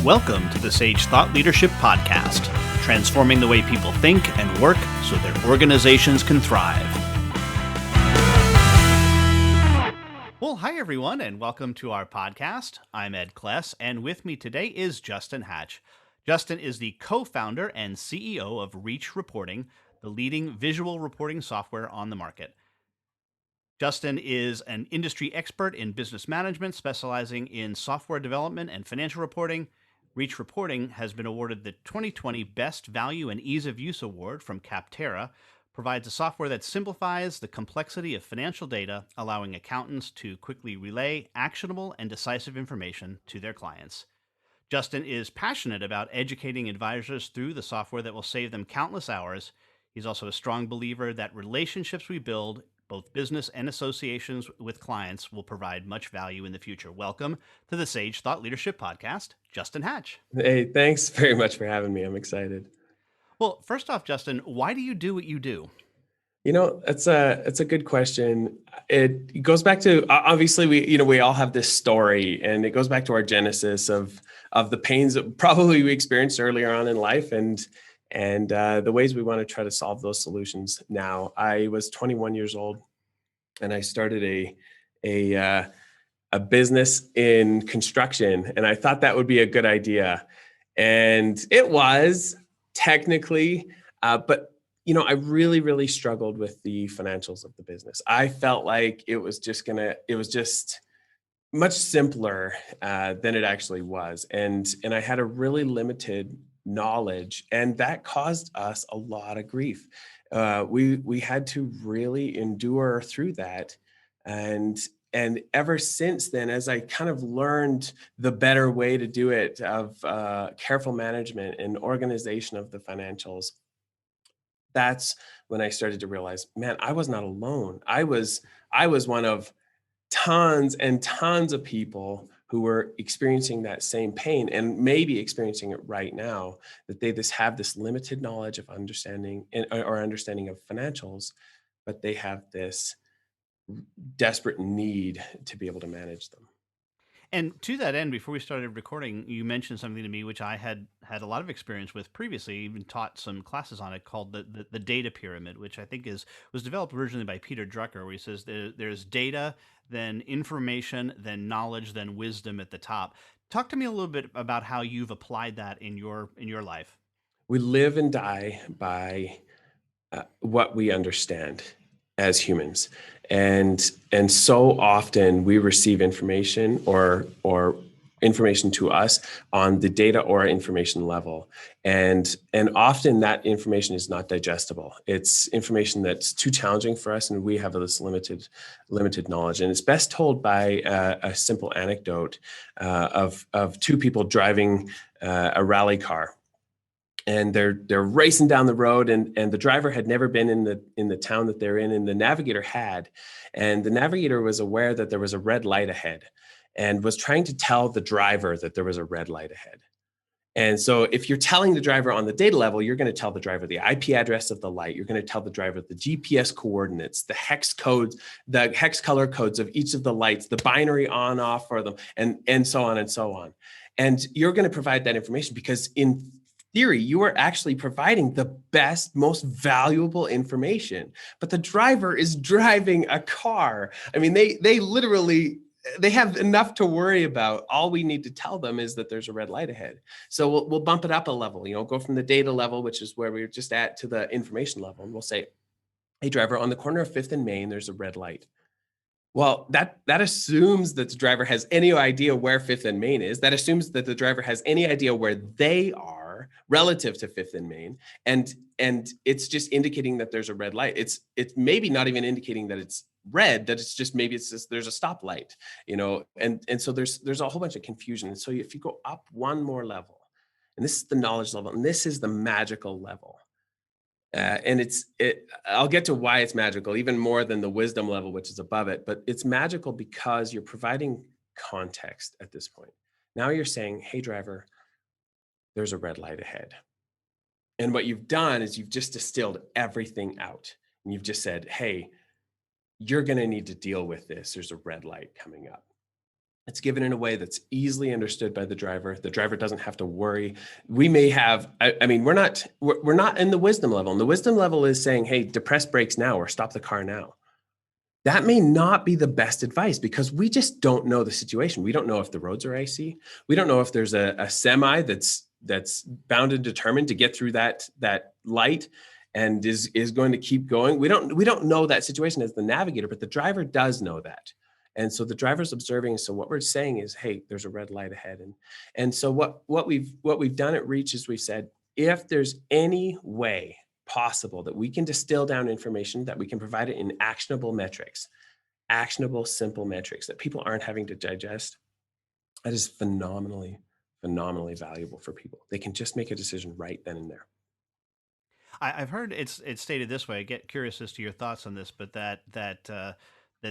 Welcome to the Sage Thought Leadership Podcast, transforming the way people think and work so their organizations can thrive. Well, hi everyone, and welcome to our podcast. I'm Ed Kless, and with me today is Justin Hatch. Justin is the co-founder and CEO of Reach Reporting, the leading visual reporting software on the market. Justin is an industry expert in business management, specializing in software development and financial reporting. Reach Reporting has been awarded the 2020 Best Value and Ease of Use Award from Capterra, provides a software that simplifies the complexity of financial data, allowing accountants to quickly relay actionable and decisive information to their clients. Justin is passionate about educating advisors through the software that will save them countless hours. He's also a strong believer that relationships we build, both business and associations with clients, will provide much value in the future. Welcome to the Sage Thought Leadership Podcast, Justin Hatch. Hey, thanks very much for having me. I'm excited. Well, first off, Justin, why do you do what you do? That's a good question. It goes back to obviously we all have this story, and it goes back to our genesis of the pains that probably we experienced earlier on in life, and the ways we want to try to solve those solutions now. I was 21 years old, and I started a business in construction, and I thought that would be a good idea, and it was technically, but I really, really struggled with the financials of the business. I felt like it was just much simpler than it actually was. And I had a really limited knowledge, and that caused us a lot of grief. We had to really endure through that. And ever since then, as I kind of learned the better way to do it, of careful management and organization of the financials, that's when I started to realize, man, I was not alone. I was one of tons and tons of people who were experiencing that same pain, and maybe experiencing it right now, that they just have this limited knowledge of understanding or understanding of financials, but they have this desperate need to be able to manage them. And to that end, before we started recording, you mentioned something to me which I had a lot of experience with previously, even taught some classes on it, called the data pyramid, which I think was developed originally by Peter Drucker, where he says there's data, then information, then knowledge, then wisdom at the top. Talk to me a little bit about how you've applied that in your life. We live and die by what we understand as humans, and so often we receive information or information to us on the data or information level, and often that information is not digestible. It's information that's too challenging for us, and we have this limited knowledge. And it's best told by a simple anecdote of two people driving a rally car, and they're racing down the road, and the driver had never been in the town that they're in, and the navigator had. And the navigator was aware that there was a red light ahead, and was trying to tell the driver that there was a red light ahead. And so if you're telling the driver on the data level, you're going to tell the driver the IP address of the light, you're going to tell the driver the GPS coordinates, the hex codes, the hex color codes of each of the lights, the binary on off for them, and so on and so on. And you're going to provide that information because in theory, you are actually providing the best, most valuable information. But the driver is driving a car. I mean, they literally, they have enough to worry about. All we need to tell them is that there's a red light ahead. So we'll bump it up a level, go from the data level, which is where we're just at, to the information level. And we'll say, hey, driver, on the corner of 5th and Main, there's a red light. Well, that assumes that the driver has any idea where 5th and Main is. That assumes that the driver has any idea where they are relative to 5th and Main. And it's just indicating that there's a red light. It's maybe not even indicating that it's red, that it's just there's a stoplight, and so there's a whole bunch of confusion. And so if you go up one more level, and this is the knowledge level, and this is the magical level. And I'll get to why it's magical, even more than the wisdom level, which is above it. But it's magical because you're providing context at this point. Now you're saying, hey, driver, there's a red light ahead. And what you've done is you've just distilled everything out. And you've just said, hey, you're going to need to deal with this. There's a red light coming up. It's given in a way that's easily understood by the driver. The driver doesn't have to worry. We may have, I mean, we're not in the wisdom level. And the wisdom level is saying, hey, depress brakes now or stop the car now. That may not be the best advice because we just don't know the situation. We don't know if the roads are icy. We don't know if there's a semi that's bound and determined to get through that light and is going to keep going. We don't know that situation as the navigator, but the driver does know that. And so the driver's observing. So what we're saying is, hey, there's a red light ahead. And so what we've done at Reach is we've said, if there's any way possible that we can distill down information, that we can provide it in actionable metrics, actionable, simple metrics that people aren't having to digest, that is phenomenally, phenomenally valuable for people. They can just make a decision right then and there. I've heard it's stated this way. I get curious as to your thoughts on this, but that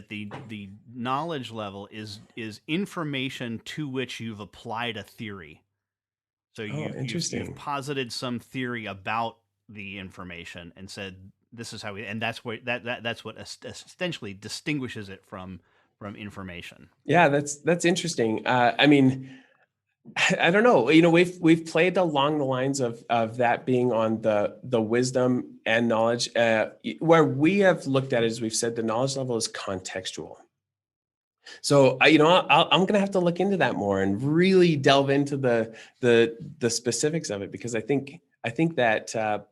the knowledge level is information to which you've applied a theory. So Oh, you've interesting. posited some theory about the information and said this is how we, and that's what that's what essentially distinguishes it from information. Yeah, that's interesting. I mean, I don't know. You know, we've played along the lines of that being on the wisdom and knowledge. Where we have looked at it is we've said the knowledge level is contextual. So I'm going to have to look into that more and really delve into the specifics of it because I think that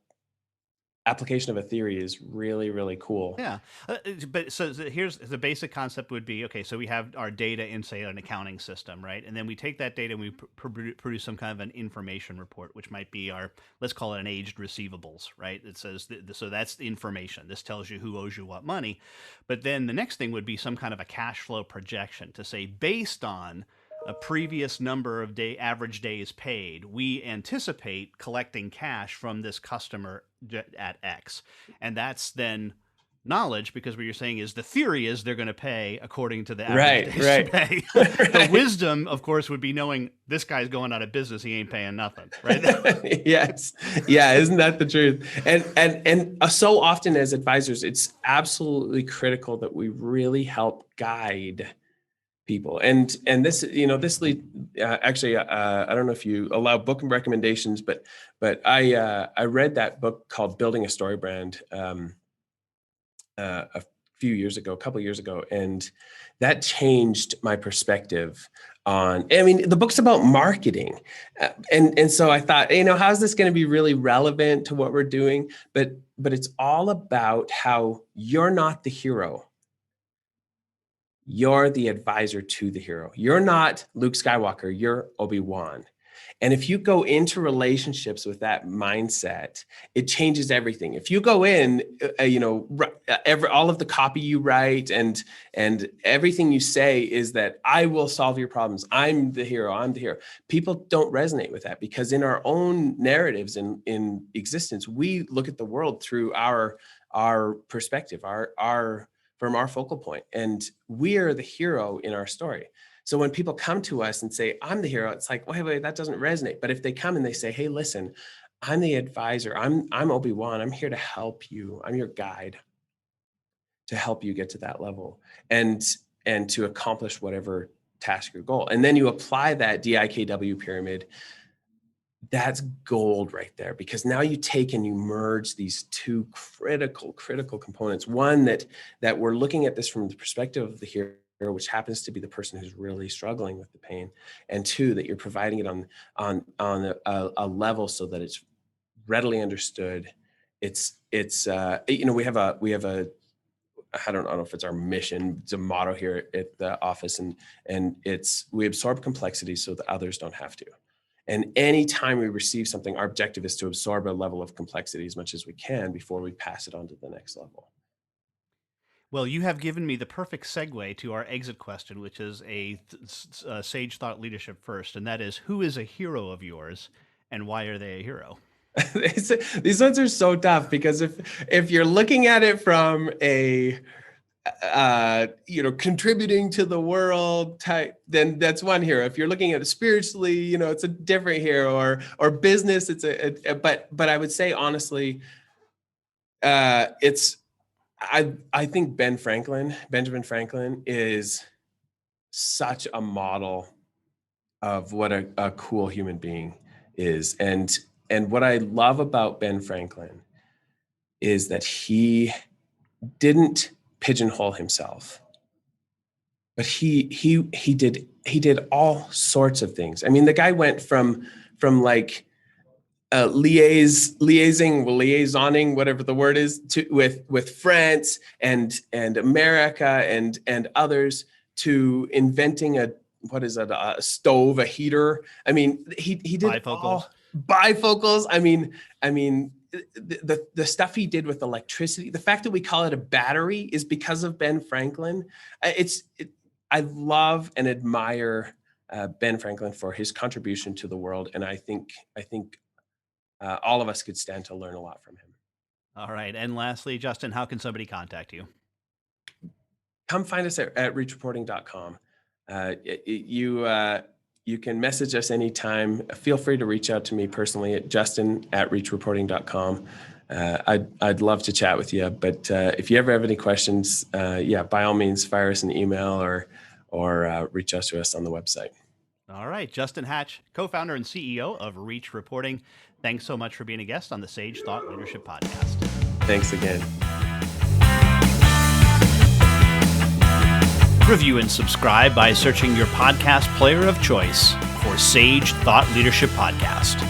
application of a theory is really really cool. Yeah, but here's the basic concept would be okay. So we have our data in say an accounting system, right? And then we take that data and we produce some kind of an information report, which might be our, let's call it an aged receivables, right? It says so that's the information. This tells you who owes you what money, but then the next thing would be some kind of a cash flow projection to say based on a previous number of average days paid, we anticipate collecting cash from this customer at X. And that's then knowledge because what you're saying is the theory is they're going to pay according to the average Right, days to right. pay. The Right. wisdom, of course, would be knowing this guy's going out of business. He ain't paying nothing, right? Yes. Yeah, isn't that the truth? And so often as advisors, it's absolutely critical that we really help guide people. And this, this lead actually, I don't know if you allow book recommendations, but I read that book called Building a Story Brand a few years ago, a couple of years ago, and that changed my perspective on. I mean, the book's about marketing, and so I thought, how's this going to be really relevant to what we're doing? But it's all about how you're not the hero. You're the advisor to the hero. You're not Luke Skywalker, you're Obi-Wan. And if you go into relationships with that mindset, it changes everything. If you go in, all of the copy you write and everything you say is that I will solve your problems. I'm the hero. I'm the hero. People don't resonate with that because in our own narratives in existence, we look at the world through our perspective, our from our focal point, and we are the hero in our story. So when people come to us and say, I'm the hero, it's like, wait, that doesn't resonate. But if they come and they say, hey, listen, I'm the advisor, I'm Obi-Wan, I'm here to help you, I'm your guide to help you get to that level and to accomplish whatever task or goal. And then you apply that DIKW pyramid. That's gold right there because now you take and you merge these two critical components. One that we're looking at this from the perspective of the hero, which happens to be the person who's really struggling with the pain, and two, that you're providing it on a level so that it's readily understood. It's we have a I don't know if it's our mission, it's a motto here at the office, and it's we absorb complexity so that others don't have to. And anytime we receive something, our objective is to absorb a level of complexity as much as we can before we pass it on to the next level. Well, you have given me the perfect segue to our exit question, which is a sage thought leadership first, and that is who is a hero of yours and why are they a hero? These ones are so tough because if you're looking at it from a contributing to the world type, then that's one hero. If you're looking at it spiritually, it's a different hero, or business, it's but I would say honestly, it's I think Benjamin Franklin is such a model of what a cool human being is. And what I love about Ben Franklin is that he didn't pigeonhole himself, but he did all sorts of things. I mean, the guy went from like liaisoning, whatever the word is, to with France and America and others, to inventing a stove, a heater. I mean, he did Bifocals. all bifocals. I mean, the stuff he did with electricity, the fact that we call it a battery is because of Ben Franklin. I love and admire Ben Franklin for his contribution to the world, and I think all of us could stand to learn a lot from him. All right. And lastly, Justin, how can somebody contact you? Come find us at reachreporting.com. You can message us anytime. Feel free to reach out to me personally at justin@reachreporting.com. I'd love to chat with you, but if you ever have any questions, by all means, fire us an email or reach out to us on the website. All right. Justin Hatch, co-founder and CEO of Reach Reporting. Thanks so much for being a guest on the Sage Thought Leadership Podcast. Thanks again. Review and subscribe by searching your podcast player of choice for Sage Thought Leadership Podcast.